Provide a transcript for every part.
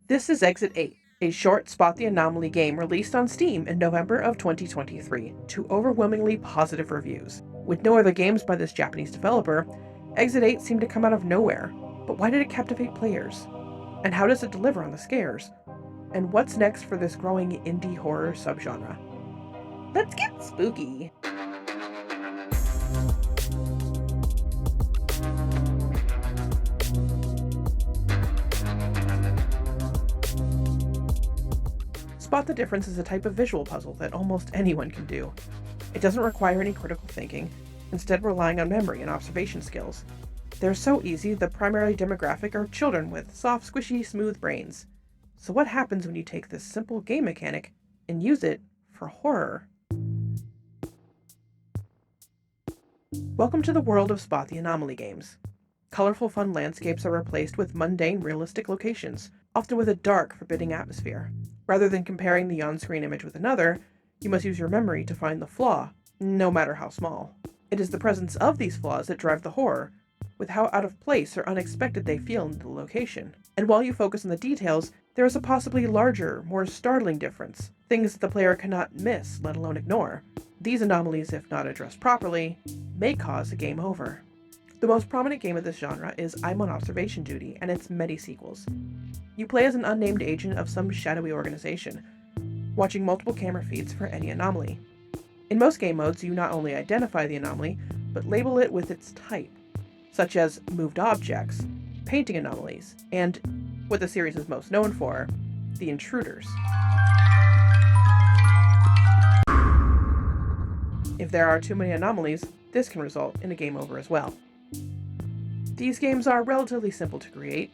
This is Exit 8, a short Spot the Anomaly game released on Steam in November of 2023 to overwhelmingly positive reviews. With no other games by this Japanese developer, Exit 8 seemed to come out of nowhere. But why did it captivate players? And how does it deliver on the scares? And what's next for this growing indie horror subgenre? Let's get spooky! Spot the Difference is a type of visual puzzle that almost anyone can do. It doesn't require any critical thinking, instead relying on memory and observation skills. They're so easy, the primary demographic are children with soft, squishy, smooth brains. So what happens when you take this simple game mechanic and use it for horror? Welcome to the world of Spot the Anomaly Games. Colorful, fun landscapes are replaced with mundane, realistic locations, often with a dark, forbidding atmosphere. Rather than comparing the on-screen image with another, you must use your memory to find the flaw, no matter how small. It is the presence of these flaws that drive the horror, with how out of place or unexpected they feel in the location. And while you focus on the details, there is a possibly larger, more startling difference, things that the player cannot miss, let alone ignore. These anomalies, if not addressed properly, may cause a game over. The most prominent game of this genre is I'm on Observation Duty and its many sequels. You play as an unnamed agent of some shadowy organization, watching multiple camera feeds for any anomaly. In most game modes, you not only identify the anomaly, but label it with its type, such as moved objects, painting anomalies, and, what the series is most known for, the intruders. If there are too many anomalies, this can result in a game over as well. These games are relatively simple to create.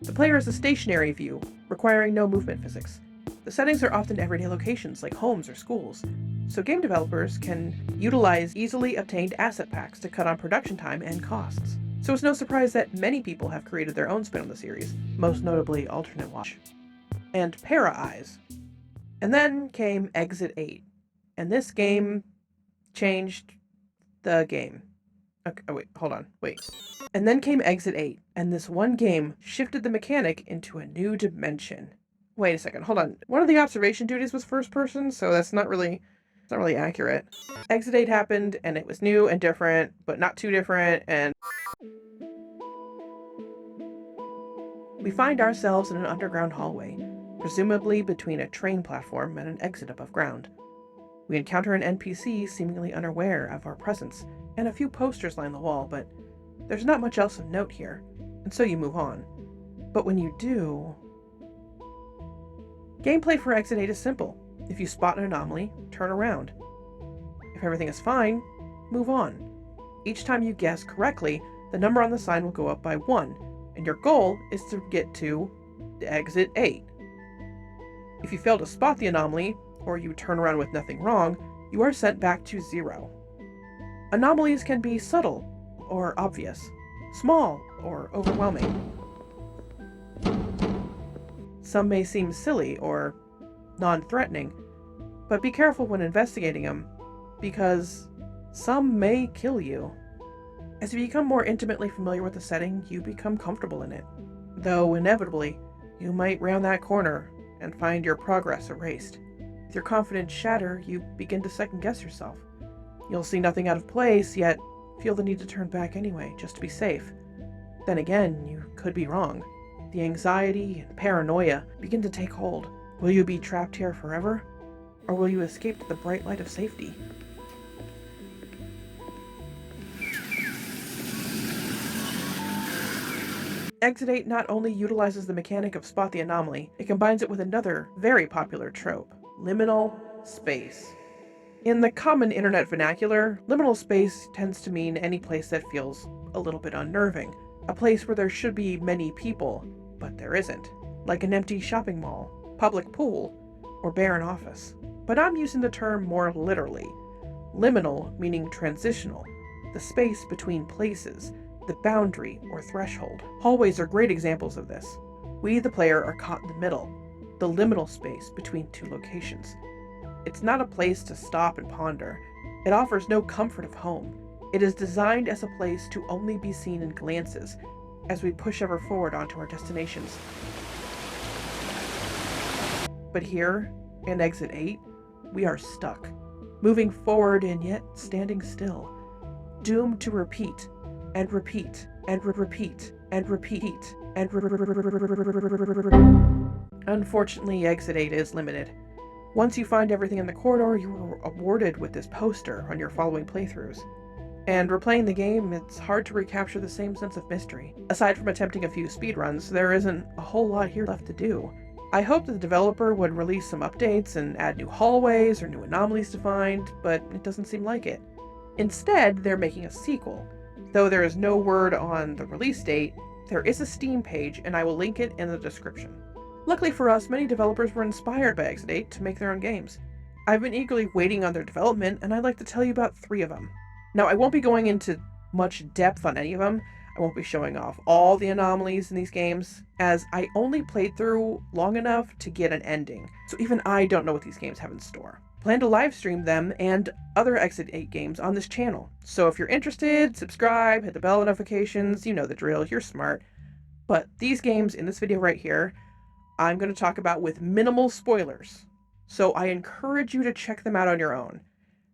The player is a stationary view, requiring no movement physics. The settings are often everyday locations like homes or schools, so game developers can utilize easily obtained asset packs to cut on production time and costs. So it's no surprise that many people have created their own spin on the series, most notably Alternate Watch and Para Eyes. And then came Exit 8, and this game changed the game. Okay, oh wait, hold on, wait. And then came Exit 8, and this one game shifted the mechanic into a new dimension. Wait a second, hold on. One of the observation duties was first person, so it's not really accurate. Exit 8 happened, and it was new and different, but not too different, and we find ourselves in an underground hallway, presumably between a train platform and an exit above ground. We encounter an NPC seemingly unaware of our presence, and a few posters line the wall, but there's not much else of note here, and so you move on. But when you do... Gameplay for Exit 8 is simple. If you spot an anomaly, turn around. If everything is fine, move on. Each time you guess correctly, the number on the sign will go up by 1, and your goal is to get to Exit 8. If you fail to spot the anomaly, or you turn around with nothing wrong, you are sent back to 0. Anomalies can be subtle or obvious, small or overwhelming. Some may seem silly or non-threatening, but be careful when investigating them, because some may kill you. As you become more intimately familiar with the setting, you become comfortable in it, though inevitably, you might round that corner and find your progress erased. With your confidence shatter, you begin to second-guess yourself. You'll see nothing out of place, yet feel the need to turn back anyway, just to be safe. Then again, you could be wrong. The anxiety and paranoia begin to take hold. Will you be trapped here forever? Or will you escape to the bright light of safety? Exit 8 not only utilizes the mechanic of Spot the Anomaly, it combines it with another very popular trope, liminal space. In the common internet vernacular, liminal space tends to mean any place that feels a little bit unnerving. A place where there should be many people, but there isn't. Like an empty shopping mall, public pool, or barren office. But I'm using the term more literally. Liminal meaning transitional, the space between places, the boundary or threshold. Hallways are great examples of this. We, the player, are caught in the middle, the liminal space between two locations. It's not a place to stop and ponder. It offers no comfort of home. It is designed as a place to only be seen in glances as we push ever forward onto our destinations. But here, in Exit 8, we are stuck, moving forward and yet standing still, doomed to repeat, and repeat, and repeat, and repeat, and Unfortunately, Exit 8 is limited. Once you find everything in the corridor, you are awarded with this poster on your following playthroughs. And replaying the game, it's hard to recapture the same sense of mystery. Aside from attempting a few speedruns, there isn't a whole lot here left to do. I hoped that the developer would release some updates and add new hallways or new anomalies to find, but it doesn't seem like it. Instead, they're making a sequel. Though there is no word on the release date, there is a Steam page, and I will link it in the description. Luckily for us, many developers were inspired by Exit 8 to make their own games. I've been eagerly waiting on their development, and I'd like to tell you about 3 of them. Now, I won't be going into much depth on any of them. I won't be showing off all the anomalies in these games, as I only played through long enough to get an ending, so even I don't know what these games have in store. I plan to live stream them and other Exit 8 games on this channel, so if you're interested, subscribe, hit the bell notifications, you know the drill, you're smart. But these games in this video right here, I'm going to talk about with minimal spoilers, so I encourage you to check them out on your own.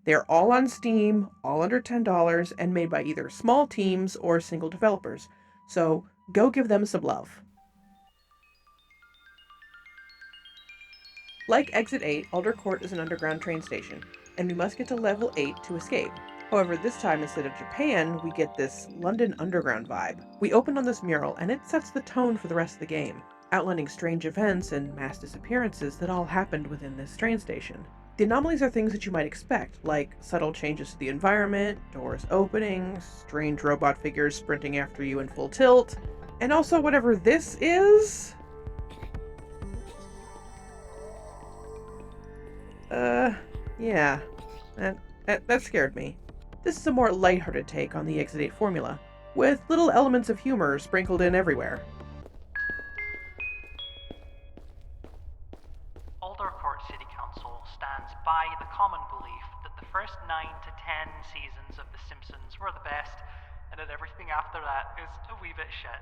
They're all on Steam, all under $10, and made by either small teams or single developers, so go give them some love. Like Exit 8, Alder Court is an underground train station, and we must get to level 8 to escape. However, this time instead of Japan, we get this London Underground vibe. We open on this mural, and it sets the tone for the rest of the game, outlining strange events and mass disappearances that all happened within this train station. The anomalies are things that you might expect, like subtle changes to the environment, doors opening, strange robot figures sprinting after you in full tilt, and also whatever this is. Yeah, that scared me. This is a more lighthearted take on the Exit 8 formula, with little elements of humor sprinkled in everywhere. Alder Court City Council stands by the common belief that the first 9 to 10 seasons of The Simpsons were the best, and that everything after that is a wee bit shit.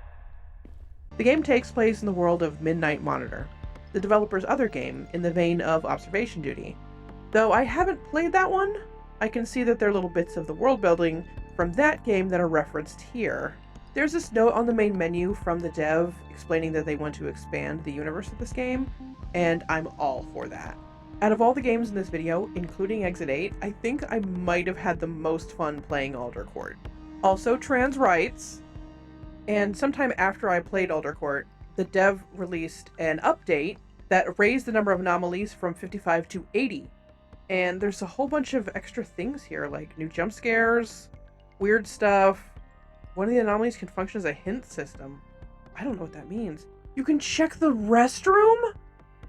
The game takes place in the world of Midnight Monitor, the developer's other game in the vein of Observation Duty. Though I haven't played that one, I can see that there are little bits of the world building from that game that are referenced here. There's this note on the main menu from the dev explaining that they want to expand the universe of this game, and I'm all for that. Out of all the games in this video, including Exit 8, I think I might have had the most fun playing Alder Court. Also, trans rights. And sometime after I played Alder Court, the dev released an update that raised the number of anomalies from 55 to 80. And there's a whole bunch of extra things here, like new jump scares, weird stuff. One of the anomalies can function as a hint system. I don't know what that means. You can check the restroom?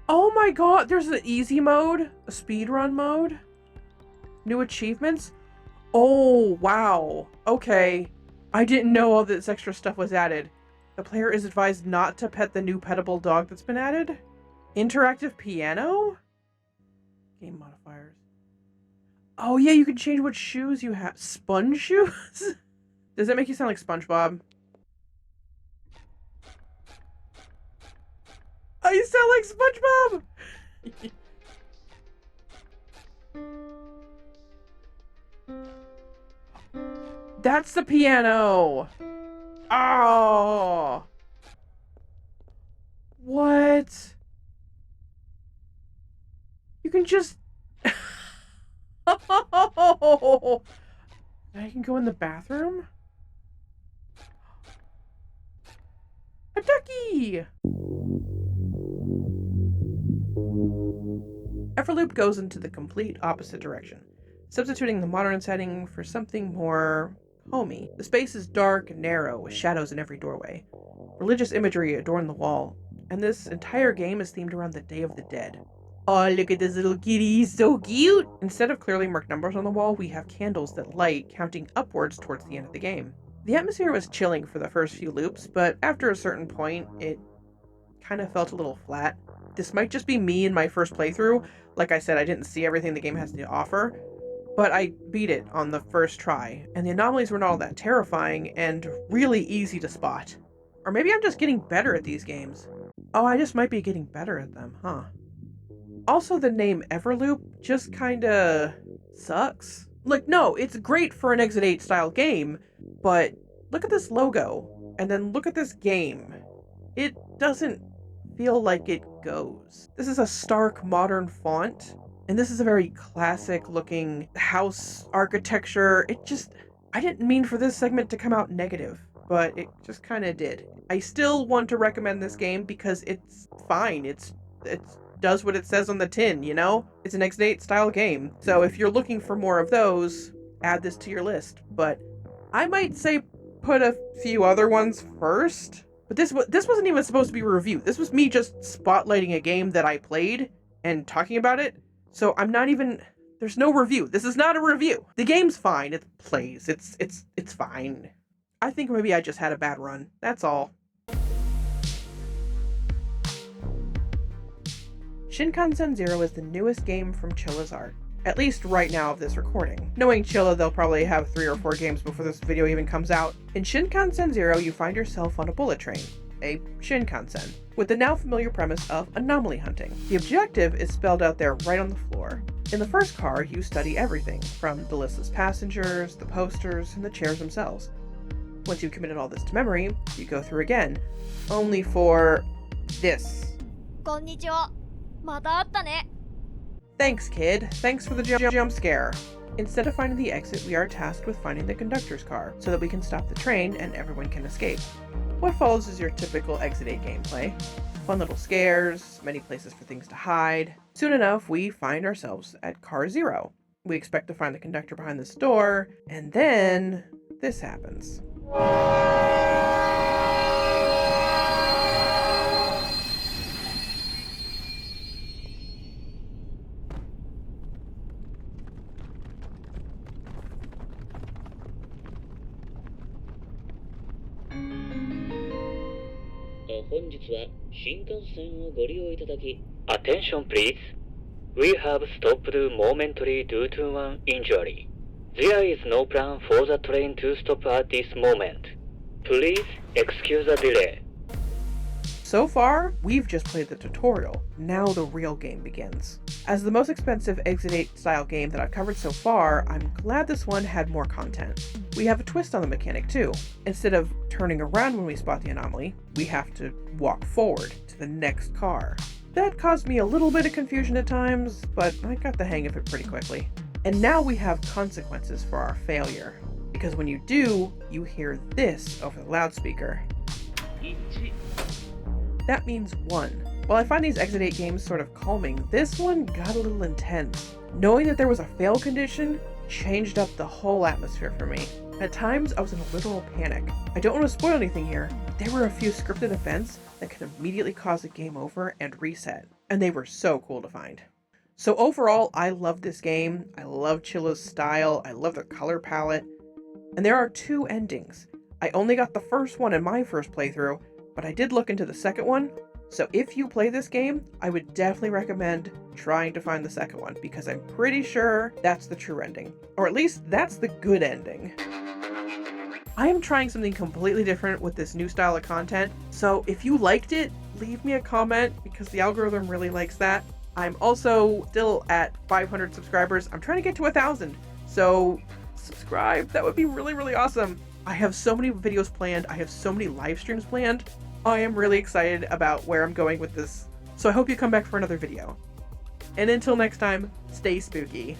Oh my god, there's an easy mode, a speedrun mode, new achievements. Oh, wow. Okay. I didn't know all this extra stuff was added. The player is advised not to pet the new petable dog that's been added. Interactive piano? Game modifiers. Oh yeah, you can change what shoes you have. Sponge shoes? Does that make you sound like SpongeBob? Oh, you sound like SpongeBob! That's the piano! Oh! What? You can just... Oh! I can go in the bathroom? A ducky! Everloop goes into the complete opposite direction, substituting the modern setting for something more homey. The space is dark and narrow, with shadows in every doorway. Religious imagery adorn the wall, and this entire game is themed around the Day of the Dead. Oh, look at this little kitty, he's so cute! Instead of clearly marked numbers on the wall, we have candles that light, counting upwards towards the end of the game. The atmosphere was chilling for the first few loops, but after a certain point, it kind of felt a little flat. This might just be me in my first playthrough. Like I said, I didn't see everything the game has to offer, but I beat it on the first try, and the anomalies were not all that terrifying and really easy to spot. Or maybe I'm just getting better at these games. Oh, I just might be getting better at them, huh? Also, the name Everloop just kinda sucks. Like, no, it's great for an Exit 8 style game, but look at this logo, and then look at this game. It doesn't feel like it goes. This is a stark modern font, and this is a very classic looking house architecture. I didn't mean for this segment to come out negative, but it just kind of did. I still want to recommend this game because it's fine. It does what it says on the tin, you know? It's an Exit 8 style game. So if you're looking for more of those, add this to your list. But I might say put a few other ones first. But this wasn't even supposed to be a review. This was me just spotlighting a game that I played and talking about it. So I'm not even... There's no review. This is not a review. The game's fine. It plays. It's fine. I think maybe I just had a bad run. That's all. Shinonsen Zero is the newest game from Chilla's art. At least right now of this recording. Knowing Chilla, they'll probably have 3 or 4 games before this video even comes out. In Shinonsen Zero, you find yourself on a bullet train, a Shinkansen, with the now familiar premise of anomaly hunting. The objective is spelled out there right on the floor. In the first car, you study everything, from the listless passengers, the posters, and the chairs themselves. Once you've committed all this to memory, you go through again, only for this. こんにちは。また会ったね。 Thanks, kid. Thanks for the jump scare. Instead of finding the exit, we are tasked with finding the conductor's car, so that we can stop the train and everyone can escape. What follows is your typical Exit 8 gameplay. Fun little scares, many places for things to hide. Soon enough, we find ourselves at Car 0. We expect to find the conductor behind this door, and then this happens. Attention please. We have stopped momentary due to an injury. There is no plan for the train to stop at this moment. Please excuse the delay. So far, we've just played the tutorial. Now the real game begins. As the most expensive Exit 8 style game that I've covered so far, I'm glad this one had more content. We have a twist on the mechanic too. Instead of turning around when we spot the anomaly, we have to walk forward to the next car. That caused me a little bit of confusion at times, but I got the hang of it pretty quickly. And now we have consequences for our failure. Because when you do, you hear this over the loudspeaker. That means 1. While I find these Exit 8 games sort of calming, this one got a little intense. Knowing that there was a fail condition changed up the whole atmosphere for me. At times, I was in a literal panic. I don't want to spoil anything here, but there were a few scripted events that could immediately cause a game over and reset, and they were so cool to find. So overall, I love this game. I love Chilla's style. I love their color palette. And there are 2 endings. I only got the first one in my first playthrough, but I did look into the second one. So if you play this game, I would definitely recommend trying to find the second one, because I'm pretty sure that's the true ending. Or at least that's the good ending. I am trying something completely different with this new style of content, so if you liked it, leave me a comment, because the algorithm really likes that. I'm also still at 500 subscribers. I'm trying to get to 1,000, so subscribe. That would be really, really awesome. I have so many videos planned. I have so many live streams planned. I am really excited about where I'm going with this, so I hope you come back for another video. And until next time, stay spooky.